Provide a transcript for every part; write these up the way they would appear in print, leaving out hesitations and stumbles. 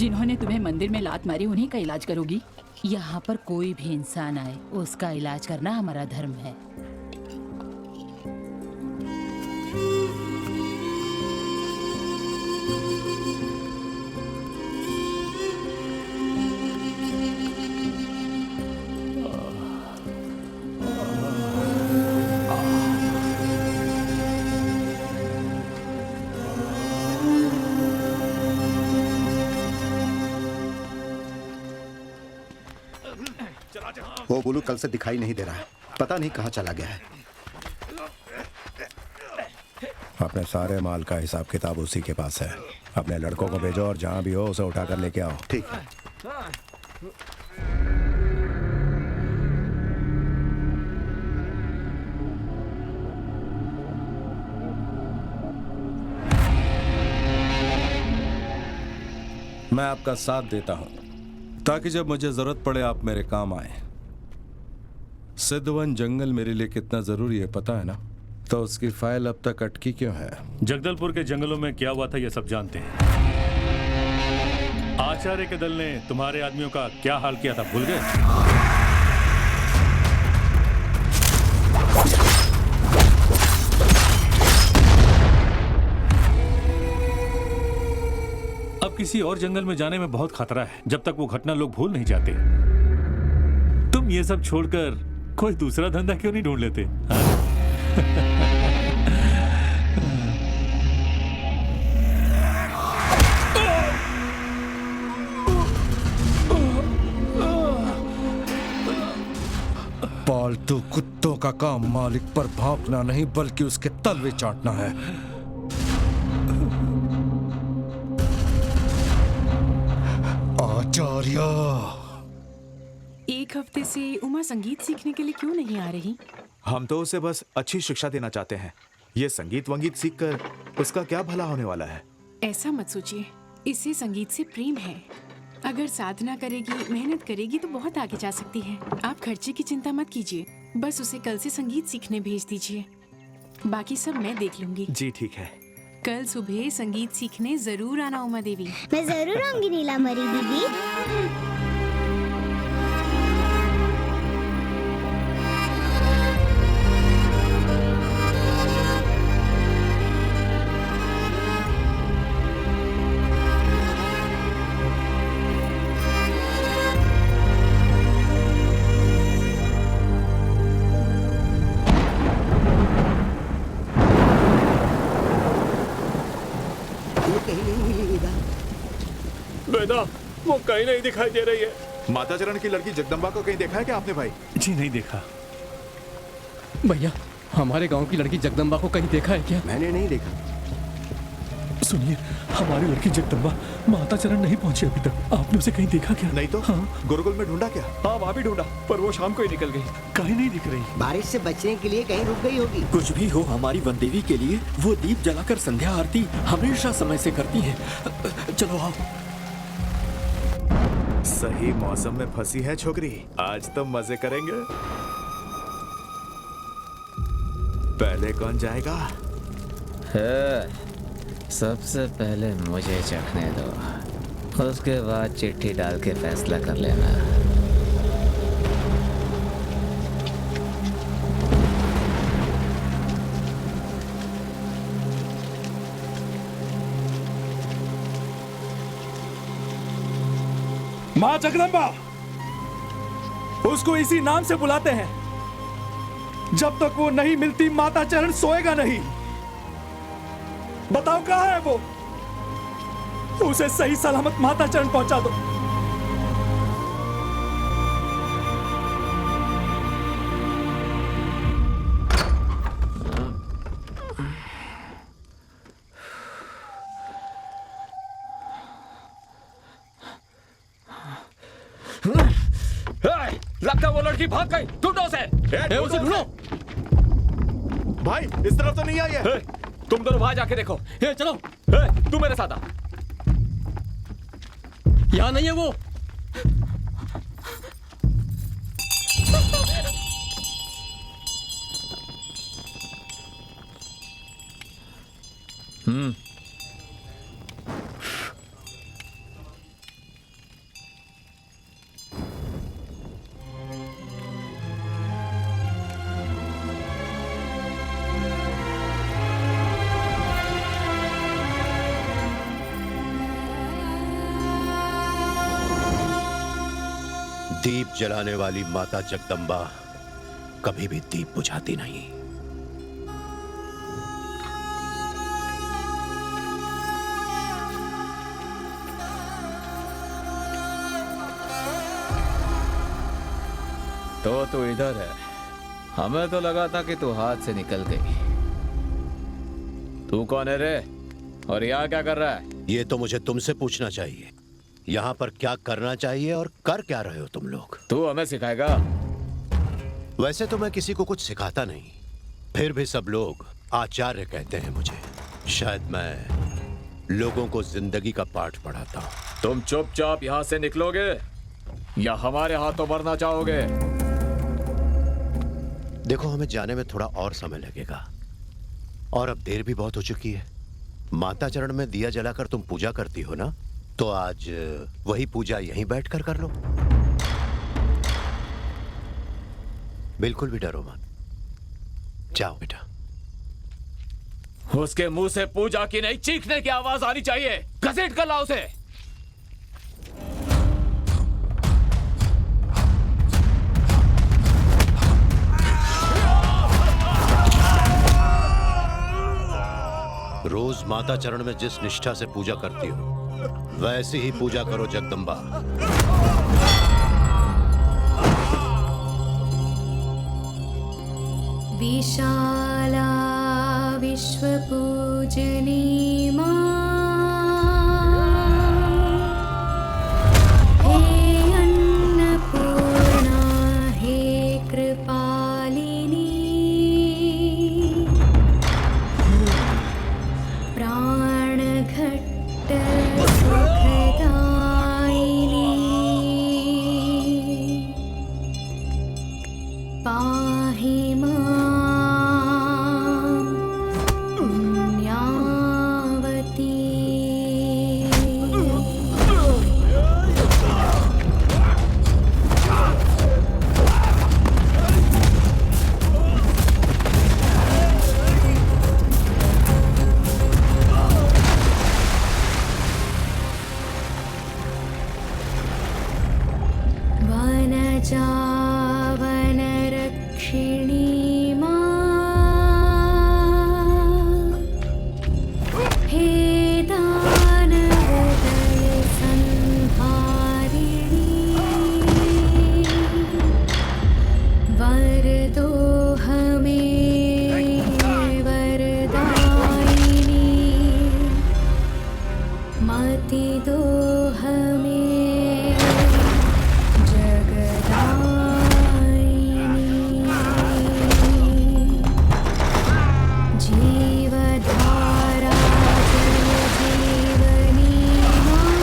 जिन्होंने तुम्हें मंदिर में लात मारी उन्हीं का इलाज करोगी? यहाँ पर कोई भी इंसान आए उसका इलाज करना हमारा धर्म है। वो बुलू कल से दिखाई नहीं दे रहा है, पता नहीं कहाँ चला गया है। अपने सारे माल का हिसाब किताब उसी के पास है। अपने लड़कों को भेजो और जहाँ भी हो उसे उठा कर लेके आओ। ठीक है। मैं आपका साथ देता हूं ताकि जब मुझे जरूरत पड़े आप मेरे काम आए। सिद्धवन जंगल मेरे लिए कितना जरूरी है पता है ना? तो उसकी फाइल अब तक अटकी क्यों है? जगदलपुर के जंगलों में क्या हुआ था ये सब जानते हैं। आचार्य के दल ने तुम्हारे आदमियों का क्या हाल किया था भूल गए? अब किसी और जंगल में जाने में बहुत खतरा है जब तक वो घटना लोग भूल नहीं जाते। तुम ये सब छोड़कर कोई दूसरा धंधा क्यों नहीं ढूंढ लेते? पालतू कुत्तों का काम मालिक पर भौंकना नहीं बल्कि उसके तलवे चाटना है। आचार्य, एक हफ्ते से उमा संगीत सीखने के लिए क्यों नहीं आ रही? हम तो उसे बस अच्छी शिक्षा देना चाहते हैं। ये संगीत वंगीत सीखकर उसका क्या भला होने वाला है? ऐसा मत सोचिए, इसे संगीत से प्रेम है। अगर साधना करेगी, मेहनत करेगी तो बहुत आगे जा सकती है। आप खर्चे की चिंता मत कीजिए, बस उसे कल से संगीत सीखने भेज दीजिए। बाकी सब मैं देख लूंगी। जी ठीक है। कल सुबह संगीत सीखने जरूर आना उमा देवी। मैं जरूर आऊंगी नीलांबरी दीदी। बेटा, वो कहीं नहीं दिखाई दे रही है। माता चरण की लड़की जगदम्बा को कहीं देखा है क्या आपने भाई? जी नहीं देखा। भैया, हमारे गांव की लड़की जगदम्बा को कहीं देखा है क्या? मैंने नहीं देखा। सुनिए, हमारी लड़की जगदम्बा माता चरण नहीं पहुंची अभी तक। आपने उसे कहीं देखा क्या? नहीं तो। हाँ? गुरुकुल में ढूंढा क्या? हाँ, वहाँ भी ढूंढा, पर वो शाम को ही निकल गई। कहीं नहीं दिख रही। बारिश से बचने के लिए कहीं रुक गई होगी। कुछ भी हो, हमारी वनदेवी के लिए वो दीप जलाकर संध्या आरती हमेशा समय से करती है। चलो आओ। सही मौसम में फंसी है छोकरी, आज तो मजे करेंगे। पहले कौन जाएगा? सबसे पहले मुझे चखने दो, उसके बाद चिट्ठी डाल के फैसला कर लेना। माँ जगदम्बा, उसको इसी नाम से बुलाते हैं। जब तक वो नहीं मिलती माता चरण सोएगा नहीं। बताओ कहाँ है वो? उसे सही सलामत माता चरण पहुंचा दो। लगता वो लड़की भाग गई। ढूंढो उसे। उसे ढूंढो। भाई इस तरफ तो नहीं आई है। तुम दोनों वहां जाके देखो। चलो, तू मेरे साथ आ। यहाँ नहीं है वो। दीप जलाने वाली माता जगदम्बा कभी भी दीप बुझाती नहीं। तो तू इधर है। हमें तो लगा था कि तू हाथ से निकल गई। तू कौन है रे? और यहाँ क्या कर रहा है? ये तो मुझे तुमसे पूछना चाहिए। यहाँ पर क्या करना चाहिए और कर क्या रहे हो तुम लोग? तू हमें सिखाएगा? वैसे तो मैं किसी को कुछ सिखाता नहीं, फिर भी सब लोग आचार्य कहते हैं मुझे। शायद मैं लोगों को जिंदगी का पाठ पढ़ाता हूँ। तुम चुपचाप यहाँ से निकलोगे या हमारे हाथों मरना चाहोगे? देखो, हमें जाने में थोड़ा और समय लगेगा और अब देर भी बहुत हो चुकी है। माता चरण में दिया जलाकर तुम पूजा करती हो ना, तो आज वही पूजा यहीं बैठकर कर लो। बिल्कुल भी डरो मत। जाओ बेटा। उसके मुंह से पूजा की नहीं, चीखने की आवाज आनी चाहिए। घसीट कर लाओ उसे। रोज माता चरण में जिस निष्ठा से पूजा करती हो, वैसी ही पूजा करो जगदम्बा। विशाला विश्वपूजनी मां, हे अन्नपूर्णा, हे कृपालिनी, प्राणघट्ट सुखदायिनी, पाहि मां पुण्यावती। वनजा वनरक्षिणी मां, हे दानवदल संहारिणी, वरदो हमें वरदायिनी, मति दो हमें जगदायिनी, जीवधारा जल जीवनी मां,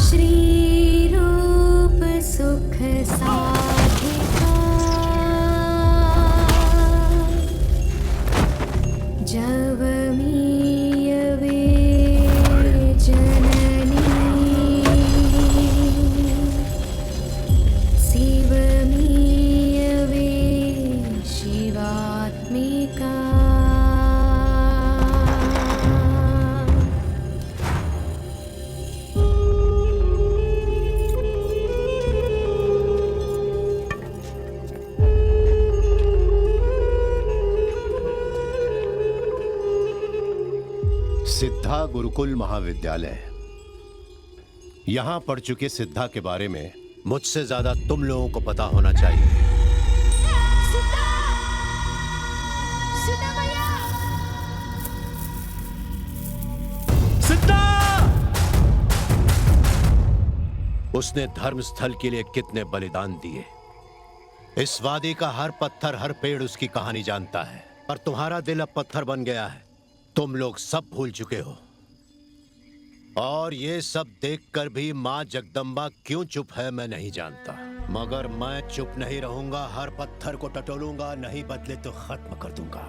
श्री रूप सुख साधिका, जवमीयवे जननी, शिवमीयवे शिवात्मिका। सिद्धा गुरुकुल महाविद्यालय। यहां पढ़ चुके सिद्धा के बारे में मुझसे ज्यादा तुम लोगों को पता होना चाहिए। सिद्धा! उसने धर्म स्थल के लिए कितने बलिदान दिए। इस वादी का हर पत्थर, हर पेड़ उसकी कहानी जानता है। पर तुम्हारा दिल अब पत्थर बन गया है। तुम लोग सब भूल चुके हो। और ये सब देखकर भी माँ जगदम्बा क्यों चुप है मैं नहीं जानता, मगर मैं चुप नहीं रहूंगा। हर पत्थर को टटोलूंगा, नहीं बदले तो खत्म कर दूंगा।